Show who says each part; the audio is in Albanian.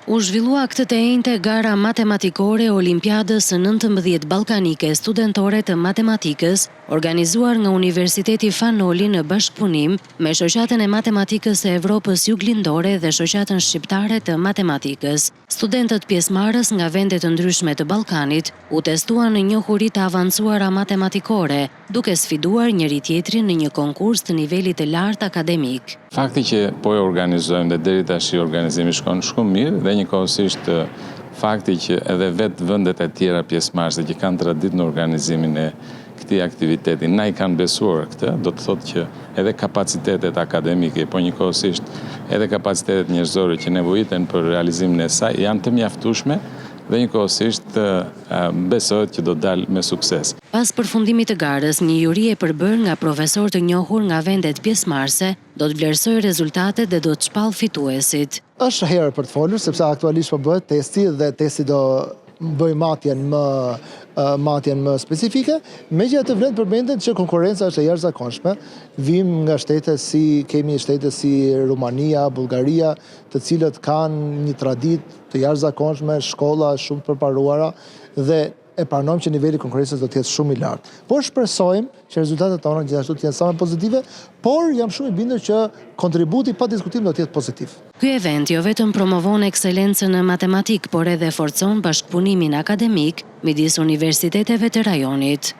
Speaker 1: U zhvillua këtë të enjte gara matematikore Olimpiadës 19 ballkanike studentore të matematikës, organizuar nga Universiteti Fanoli në bashkëpunim me Shoqatën e Matematikës së Evropës Juglindore dhe Shoqatën Shqiptare të Matematikës. Studentët pjesëmarrës nga vende të ndryshme të Ballkanit u testuan në njohuri të avancuara matematikore, duke sfiduar njëri tjetrin në një konkurs të nivelit të lartë akademik.
Speaker 2: Fakti që po e organizojmë dhe deri tash organizimi shkon shumë mirë dhe njëkohësisht fakti që edhe vetë vendet e tjera pjesëmarrëse që kanë traditë në organizimin e këtij aktiviteti, na i kanë besuar këtë, do të thotë që edhe kapacitetet akademike, po njëkohësisht edhe kapacitetet njerëzore që nevojiten për realizimin e saj janë të mjaftueshme dhe njëkohësisht besohet që do dalë me sukses.
Speaker 1: Pas përfundimit të garës, një juri e përbërë nga profesor të njohur nga vendet pjesëmarrëse do të vlerësojë rezultatet dhe do të shpallë fituesit.
Speaker 3: Është herë për të folur, sepse aktualisht po bëhet testi dhe testi do bëj matjen më specifike, megjithatë vlen të përmendet që konkurenca është e jashtëzakonshme. Vim nga kemi shtete si Rumania, Bullgaria, të cilët kanë një traditë të jashtëzakonshme, shkolla shumë të përparuara dhe e pranojmë që niveli i konkurrencës do të jetë shumë i lartë. Por shpresojmë që rezultatet tona gjithashtu të jenë sa më pozitive, por jam shumë i bindur që kontributi pa diskutim do të jetë pozitiv.
Speaker 1: Ky event jo vetëm promovon ekselencën në matematik, por edhe forcon bashkëpunimin akademik midis universiteteve të rajonit.